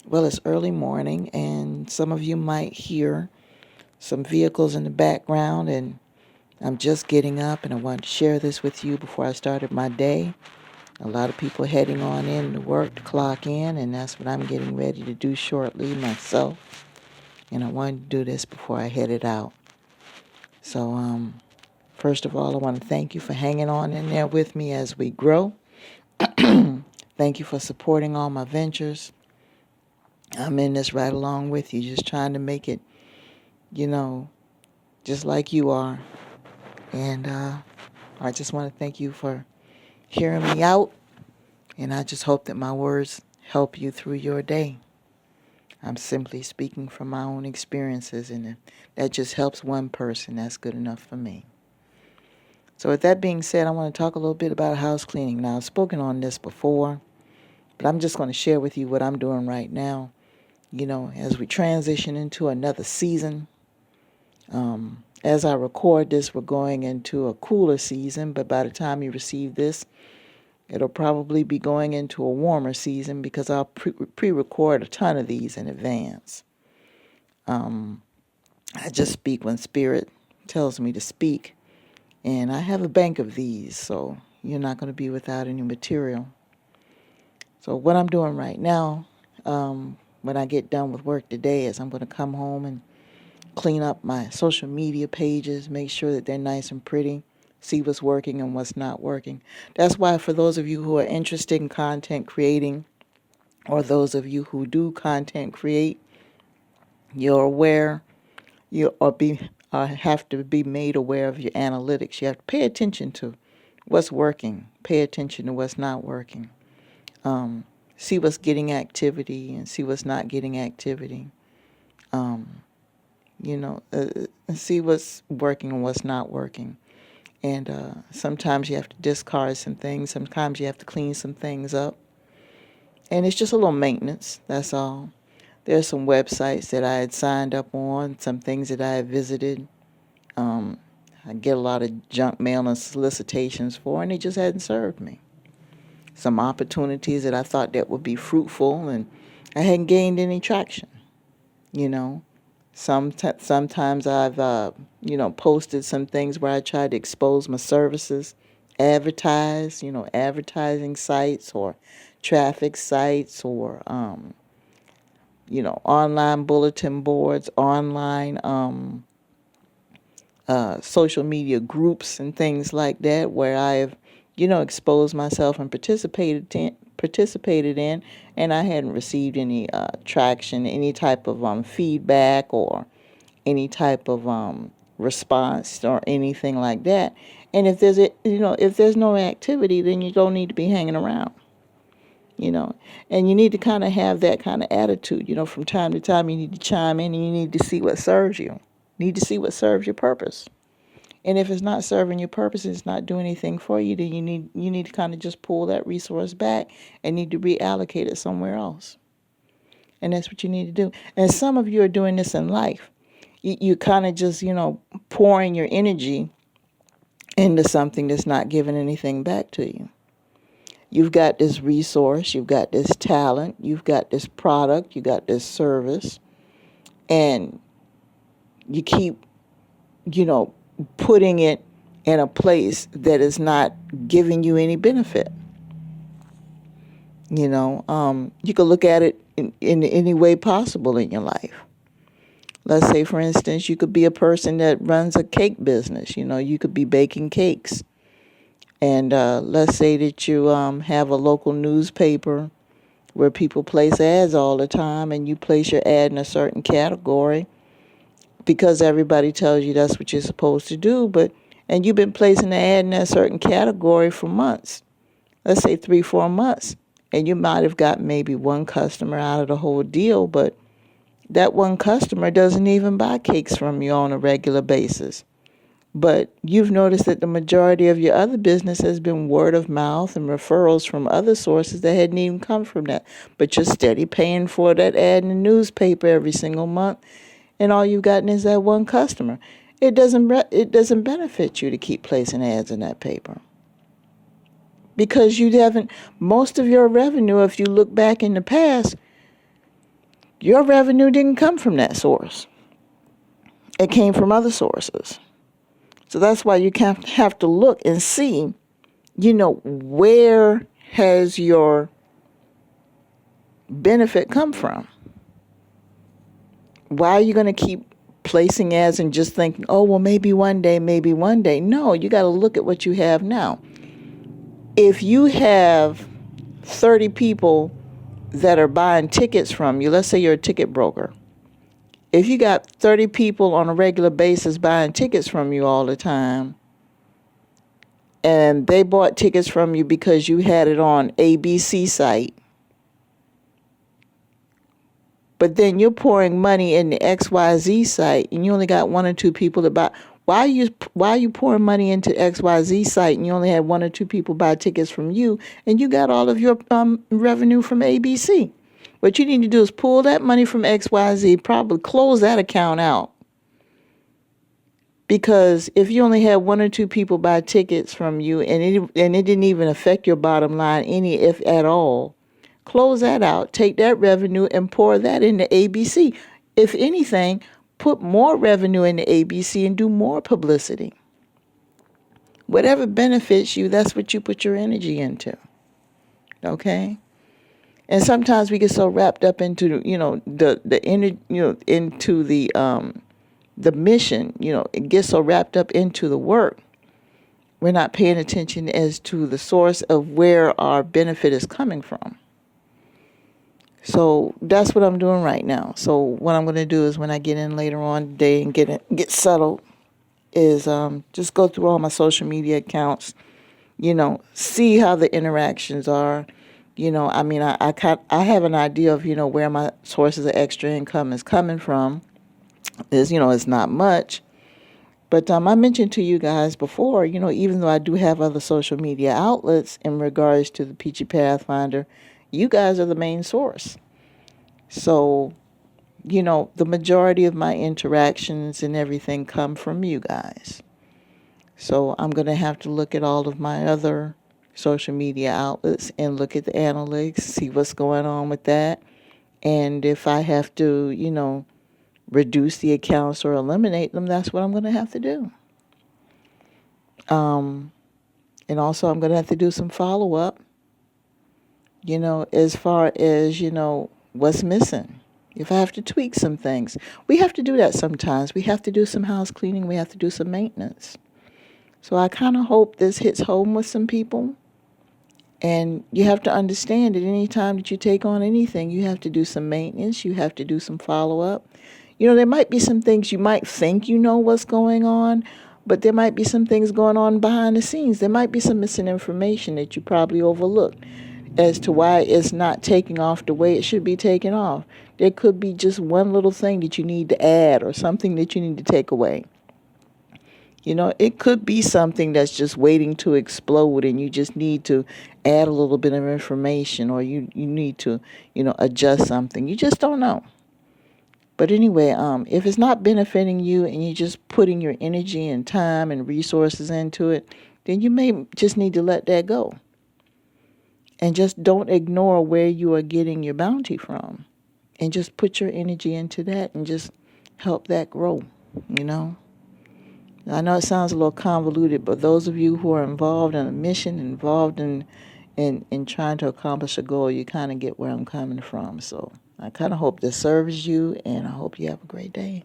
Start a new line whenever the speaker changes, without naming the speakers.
Well, it's early morning, and some of you might hear some vehicles in the background, and I'm just getting up, and I wanted to share this with you before I started my day. A lot of people heading on in to work to clock in, and that's what I'm getting ready to do shortly myself. And I wanted to do this before I headed out. So, first of all, I want to thank you for hanging on in there with me as we grow. Thank you for supporting all my ventures. I'm in this right along with you, just trying to make it, just like you are. And I just want to thank you for hearing me out. And I just hope that my words help you through your day. I'm simply speaking from my own experiences, and if that just helps one person, that's good enough for me. So with that being said, I want to talk a little bit about house cleaning. Now, I've spoken on this before, but I'm just going to share with you what I'm doing right now. As we transition into another season, as I record this, we're going into a cooler season, but by the time you receive this, it'll probably be going into a warmer season because I'll pre-record a ton of these in advance. I just speak when Spirit tells me to speak, and I have a bank of these, so you're not going to be without any material. So what I'm doing right now, when I get done with work today, is I'm going to come home and clean up my social media pages, make sure that they're nice and pretty, see what's working and what's not working. That's why for those of you who are interested in content creating, or those of you who do content create, you're aware, have to be made aware of your analytics. You have to pay attention to what's working, pay attention to what's not working. See what's getting activity and see what's not getting activity. See what's working and what's not working. And sometimes you have to discard some things. Sometimes you have to clean some things up. And it's just a little maintenance, that's all. There's some websites that I had signed up on, some things that I had visited. I get a lot of junk mail and solicitations for, and they just hadn't served me. Some opportunities that I thought that would be fruitful, and I hadn't gained any traction, Sometimes I've, posted some things where I tried to expose my services, advertise, advertising sites or traffic sites or, online bulletin boards, online social media groups and things like that where I've, exposed myself and participated in, and I hadn't received any traction, any type of feedback or any type of response or anything like that. And if there's no activity, then you don't need to be hanging around. And you need to kind of have that kind of attitude. From time to time, you need to chime in and you need to see what serves you. You need to see what serves your purpose. And if it's not serving your purpose, it's not doing anything for you, then you need to kind of just pull that resource back and need to reallocate it somewhere else. And that's what you need to do. And some of you are doing this in life. You kind of just, pouring your energy into something that's not giving anything back to you. You've got this resource, you've got this talent, you've got this product, you got this service, and you keep, putting it in a place that is not giving you any benefit. You could look at it in any way possible in your life. Let's say, for instance, you could be a person that runs a cake business. You could be baking cakes. And let's say that you have a local newspaper where people place ads all the time, and you place your ad in a certain category because everybody tells you that's what you're supposed to do. And you've been placing the ad in that certain category for months. Let's say 3-4 months. And you might have got maybe one customer out of the whole deal, but that one customer doesn't even buy cakes from you on a regular basis. But you've noticed that the majority of your other business has been word of mouth and referrals from other sources that hadn't even come from that. But you're steady paying for that ad in the newspaper every single month, and all you've gotten is that one customer. It doesn't benefit you to keep placing ads in that paper. Because you haven't, most of your revenue, if you look back in the past, Your revenue didn't come from that source. It came from other sources. So that's why you have to look and see, where has your benefit come from? Why are you going to keep placing ads and just thinking, oh, well, maybe one day, maybe one day? No, you got to look at what you have now. If you have 30 people that are buying tickets from you, let's say you're a ticket broker. If you got 30 people on a regular basis buying tickets from you all the time, and they bought tickets from you because you had it on ABC site, but then you're pouring money in the XYZ site and you only got one or two people to buy. Why are you pouring money into XYZ site and you only had one or two people buy tickets from you and you got all of your revenue from ABC? What you need to do is pull that money from XYZ, probably close that account out. Because if you only had one or two people buy tickets from you and it didn't even affect your bottom line any, if at all, close that out, take that revenue and pour that into ABC. If anything, put more revenue into ABC and do more publicity. Whatever benefits you, that's what you put your energy into. Okay? And sometimes we get so wrapped up into, into the mission, it gets so wrapped up into the work. We're not paying attention as to the source of where our benefit is coming from. So that's what I'm doing right now. So what I'm going to do is when I get in later on today and get settled is just go through all my social media accounts, see how the interactions are. I have an idea of, where my sources of extra income is coming from. It's not much. But I mentioned to you guys before, even though I do have other social media outlets in regards to the PeachyPathfinder, you guys are the main source. So, the majority of my interactions and everything come from you guys. So I'm going to have to look at all of my other social media outlets and look at the analytics, see what's going on with that. And if I have to, reduce the accounts or eliminate them, that's what I'm going to have to do. And also I'm going to have to do some follow-up, as far as, what's missing. If I have to tweak some things. We have to do that sometimes. We have to do some house cleaning. We have to do some maintenance. So I kind of hope this hits home with some people. And you have to understand that any time that you take on anything, you have to do some maintenance. You have to do some follow-up. There might be some things you might think you know what's going on, but there might be some things going on behind the scenes. There might be some missing information that you probably overlooked as to why it's not taking off the way it should be taken off. There could be just one little thing that you need to add or something that you need to take away. It could be something that's just waiting to explode and you just need to add a little bit of information or you need to, adjust something. You just don't know. But anyway, if it's not benefiting you and you're just putting your energy and time and resources into it, then you may just need to let that go. And just don't ignore where you are getting your bounty from. And just put your energy into that and just help that grow, I know it sounds a little convoluted, but those of you who are involved in a mission, involved in trying to accomplish a goal, you kind of get where I'm coming from. So I kind of hope this serves you, and I hope you have a great day.